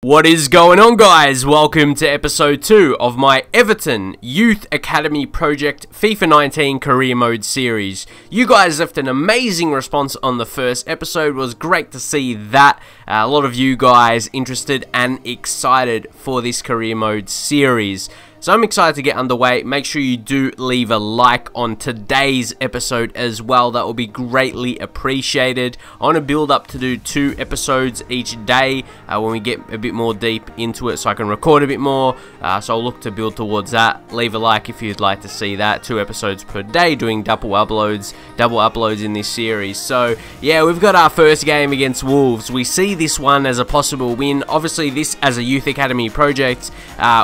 What is going on, guys? Welcome to episode 2 of my Everton Youth Academy Project FIFA 19 Career Mode series. You guys left an amazing response on the first episode. It was great to see that. A lot of you guys interested and excited for this Career Mode series. So I'm excited to get underway. Make sure you do leave a like on today's episode as well. That will be greatly appreciated. I want to build up to do 2 episodes each day when we get a bit more deep into it, so I can record a bit more. So I'll look to build towards that. Leave a like if you'd like to see that. 2 episodes per day, doing double uploads in this series. So yeah, we've got our first game against Wolves. We see this one as a possible win. Obviously, this as a Youth Academy project,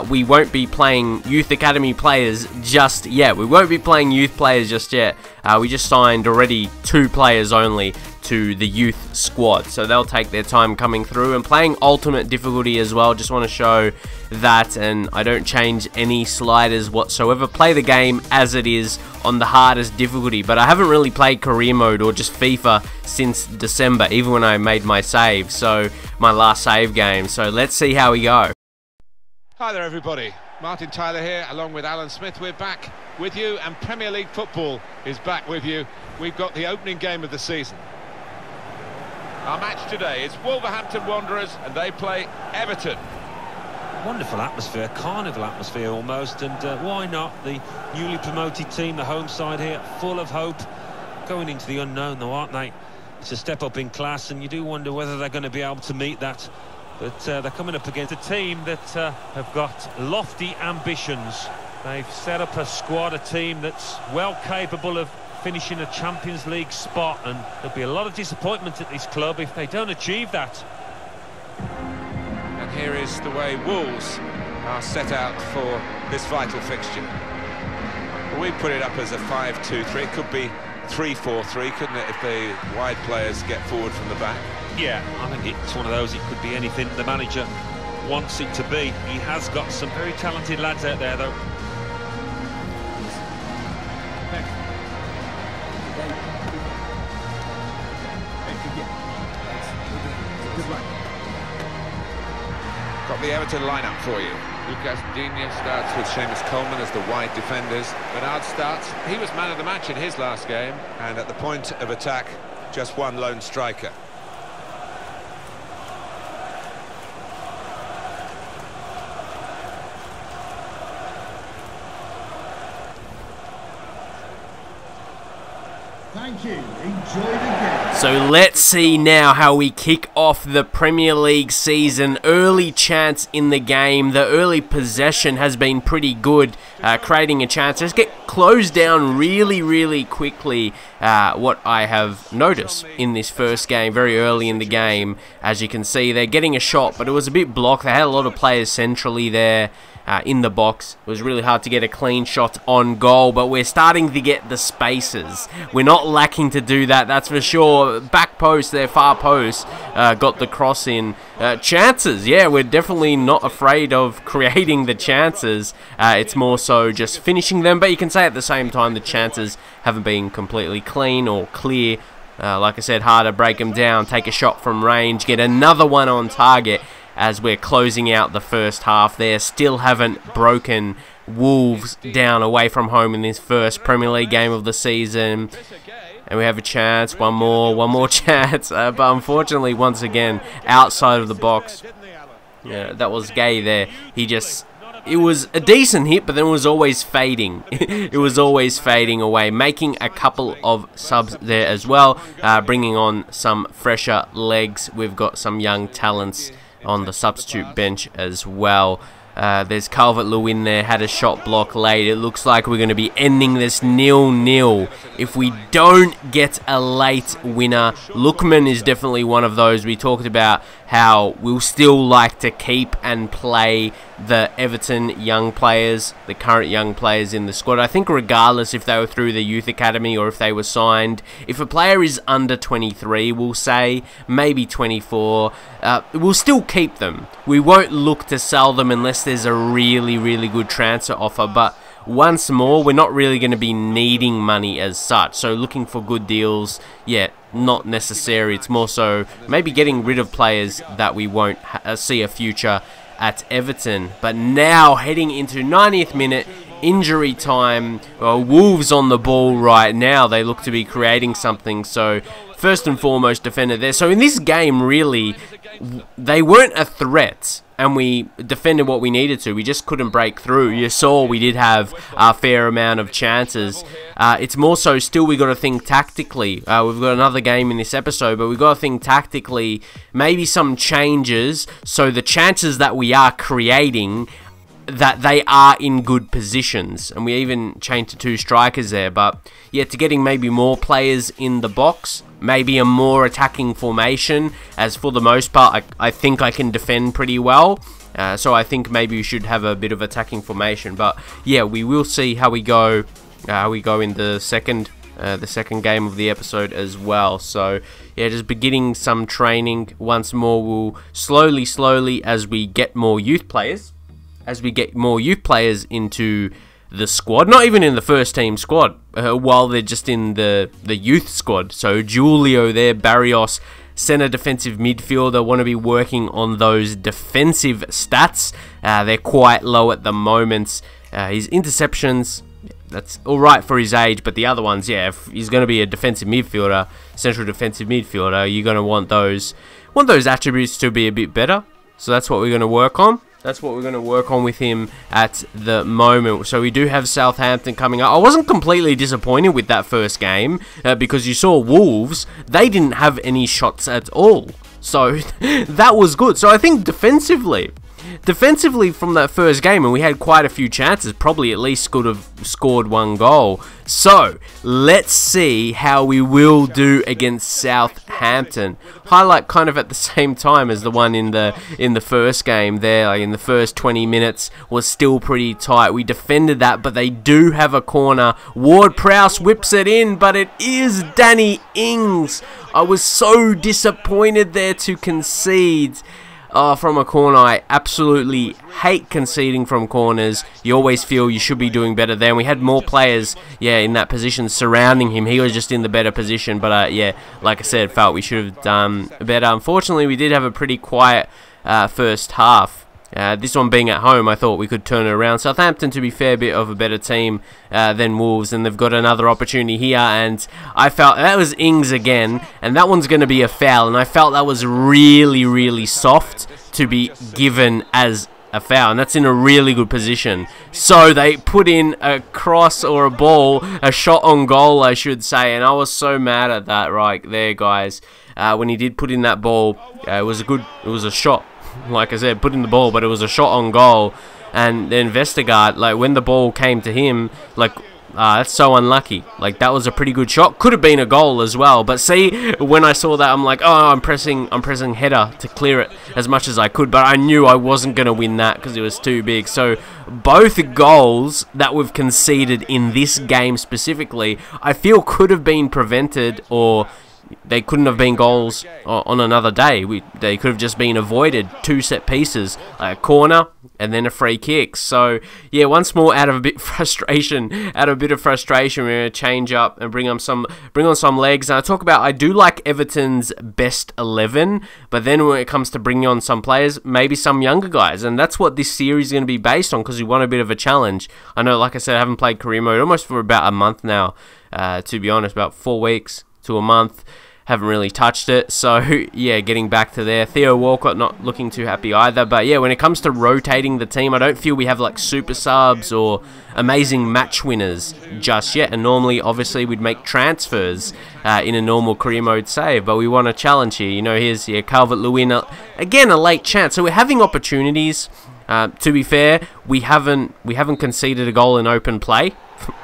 we won't be playing Youth Academy players just yet. We won't be playing youth players just yet. We just signed already 2 players only to the youth squad, so they'll take their time coming through and playing ultimate difficulty as well. Just want to show that, and I don't change any sliders whatsoever. Play the game as it is on the hardest difficulty, but I haven't really played career mode or just FIFA since December, even when I made my save, so my last save game. So let's see how we go. Hi there everybody, Martin Tyler here along with Alan Smith. We're back with you, and Premier League football is back with you. We've got the opening game of the season. Our match today is Wolverhampton Wanderers, and they play Everton. Wonderful atmosphere, carnival atmosphere almost, and why not? The newly promoted team, the home side here, full of hope, going into the unknown though, aren't they? It's a step up in class, and you do wonder whether they're going to be able to meet that. But they're coming up against a team that have got lofty ambitions. They've set up a squad, a team that's well capable of finishing a Champions League spot, and there'll be a lot of disappointment at this club if they don't achieve that. And here is the way Wolves are set out for this vital fixture. Well, we put it up as a 5-2-3. It could be 3-4-3, couldn't it, if the wide players get forward from the back? Yeah, I think it's one of those, it could be anything the manager wants it to be. He has got some very talented lads out there, though. Got the Everton lineup for you. Lucas Digne starts with Seamus Coleman as the wide defenders. Bernard starts. He was man of the match in his last game, and at the point of attack, just one lone striker. Thank you. Enjoy the game. So let's see now how we kick off the Premier League season. Early chance in the game. The early possession has been pretty good, creating a chance. Let's get closed down really quickly. What I have noticed in this first game, very early in the game, as you can see, they're getting a shot, but it was a bit blocked. They had a lot of players centrally there. In the box. It was really hard to get a clean shot on goal, but we're starting to get the spaces. We're not lacking to do that, that's for sure. Back post, their far post, got the cross in. Chances, yeah, we're definitely not afraid of creating the chances. It's more so just finishing them, but you can say at the same time the chances haven't been completely clean or clear. Like I said, hard to break them down, take a shot from range, get another one on target. As we're closing out the first half there, still haven't broken Wolves down away from home in this first Premier League game of the season. And we have a chance, one more chance, but unfortunately once again outside of the box. Yeah, that was Gay there. It was a decent hit, but then it was always fading. It was always fading away, making a couple of subs there as well, bringing on some fresher legs. We've got some young talents on the substitute bench as well. There's Calvert-Lewin there, had a shot block late. It looks like we're going to be ending this 0-0 if we don't get a late winner. Lookman is definitely one of those. We talked about how we'll still like to keep and play the Everton young players, the current young players in the squad. I think regardless if they were through the youth academy or if they were signed, if a player is under 23, we'll say, maybe 24, we'll still keep them. We won't look to sell them unless there's a really good transfer offer, but once more, we're not really going to be needing money as such, so looking for good deals, yeah, not necessary. It's more so maybe getting rid of players that we won't see a future at Everton. But now heading into 90th minute, injury time. Wolves on the ball right now. They look to be creating something. So first and foremost, defender there. So in this game, really, they weren't a threat, and we defended what we needed to. We just couldn't break through. You saw we did have a fair amount of chances. It's more so still we got to think tactically. We've got another game in this episode, but we've got to think tactically. Maybe some changes so the chances that we are creating, that they are in good positions. And we even changed to 2 strikers there. But yeah, to getting maybe more players in the box, maybe a more attacking formation, as for the most part I think I can defend pretty well. So I think maybe we should have a bit of attacking formation. But yeah, we will see how we go in the second game of the episode as well. So yeah, just beginning some training once more. We'll slowly as we get more youth players, into the squad, not even in the first team squad, while they're just in the youth squad. So Julio there, Barrios, center defensive midfielder, want to be working on those defensive stats. They're quite low at the moment. His interceptions, that's alright for his age, but the other ones, yeah, if he's going to be a defensive midfielder, central defensive midfielder, you're going to want those attributes to be a bit better. So that's what we're going to work on. That's what we're going to work on with him at the moment. So we do have Southampton coming up. I wasn't completely disappointed with that first game because you saw Wolves, they didn't have any shots at all. So that was good. So I think defensively from that first game, and we had quite a few chances, probably at least could have scored 1 goal. So let's see how we will do against Southampton. Highlight kind of at the same time as the one in the first game there, like in the first 20 minutes was still pretty tight. We defended that, but they do have a corner. Ward-Prowse whips it in, but it is Danny Ings. I was so disappointed there to concede from a corner. I absolutely hate conceding from corners. You always feel you should be doing better there. And we had more players, yeah, in that position surrounding him. He was just in the better position. But yeah, like I said, felt we should have done better. Unfortunately, we did have a pretty quiet first half. This one being at home, I thought we could turn it around. Southampton, to be fair, a bit of a better team than Wolves, and they've got another opportunity here, and I felt that was Ings again, and that one's going to be a foul, and I felt that was really soft to be given as a foul, and that's in a really good position. So they put in a cross or a ball, a shot on goal, I should say, and I was so mad at that right there, guys. When he did put in that ball, it was a shot. Like I said, put in the ball, but it was a shot on goal. And then Vestergaard, like when the ball came to him, like that's so unlucky. Like that was a pretty good shot. Could have been a goal as well. But see, when I saw that, I'm like, oh, I'm pressing header to clear it as much as I could. But I knew I wasn't gonna win that because it was too big. So both goals that we've conceded in this game specifically, I feel could have been prevented, or they couldn't have been goals on another day. They could have just been avoided. 2 set pieces, a corner and then a free kick. So yeah, once more out of a bit of frustration, we're going to change up and bring on some legs. And I do like Everton's best 11, but then when it comes to bringing on some players, maybe some younger guys, and that's what this series is going to be based on, because we want a bit of a challenge. I know, like I said, I haven't played career mode almost for about a month now, to be honest, about 4 weeks to a month. Haven't really touched it, so yeah, getting back to there. Theo Walcott not looking too happy either, but yeah, when it comes to rotating the team, I don't feel we have like super subs or amazing match winners just yet, and normally obviously we'd make transfers in a normal career mode save, but we want a challenge here. You know, here's Calvert-Lewin, again a late chance, so we're having opportunities. To be fair, we haven't conceded a goal in open play.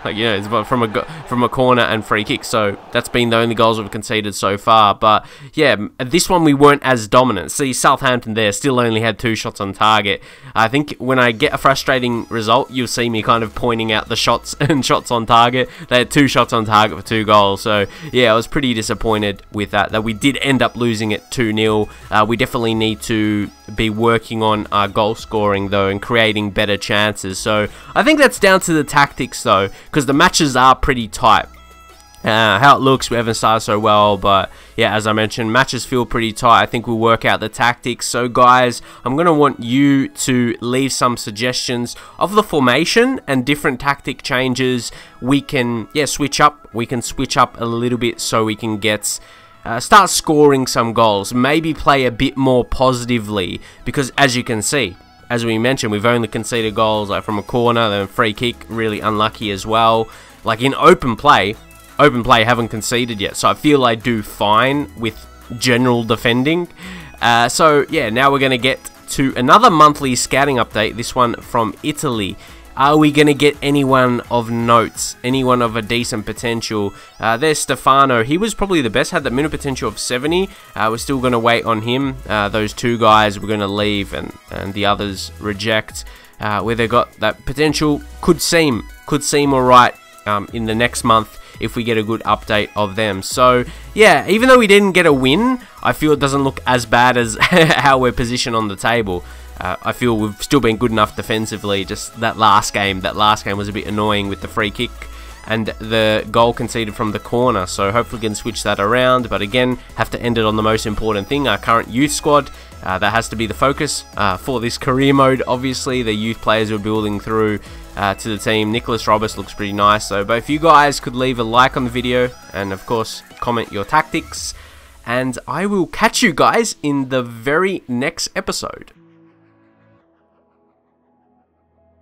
Like, you know, it's from a corner and free kick, so that's been the only goals we've conceded so far. But yeah, this one we weren't as dominant. See, Southampton there still only had 2 shots on target. I think when I get a frustrating result, you'll see me kind of pointing out the shots and shots on target. They had 2 shots on target for 2 goals, so yeah, I was pretty disappointed with that we did end up losing it 2-0. We definitely need to be working on our goal scoring though, and creating better chances. So I think that's down to the tactics though, because the matches are pretty tight. how it looks. We haven't started so well, but yeah, as I mentioned, matches feel pretty tight. I think we'll work out the tactics. So guys, I'm going to want you to leave some suggestions of the formation and different tactic changes we can switch up. We can switch up a little bit so we can get start scoring some goals, maybe play a bit more positively, because as you can see, as we mentioned, we've only conceded goals like from a corner, then a free kick, really unlucky as well. Like in open play haven't conceded yet, so I feel I do fine with general defending. So yeah, now we're going to get to another monthly scouting update, this one from Italy. Are we going to get anyone of note, anyone of a decent potential? There's Stefano. He was probably the best, had the minute potential of 70. We're still going to wait on him. Those two guys we're going to leave and the others reject. Where they got that potential could seem alright in the next month if we get a good update of them. So yeah, even though we didn't get a win, I feel it doesn't look as bad as how we're positioned on the table. I feel we've still been good enough defensively. Just that last game was a bit annoying with the free kick and the goal conceded from the corner. So hopefully we can switch that around. But again, have to end it on the most important thing, our current youth squad. That has to be the focus for this career mode. Obviously, the youth players we're building through to the team. Nicholas Roberts looks pretty nice. So both you guys could leave a like on the video and of course comment your tactics. And I will catch you guys in the very next episode.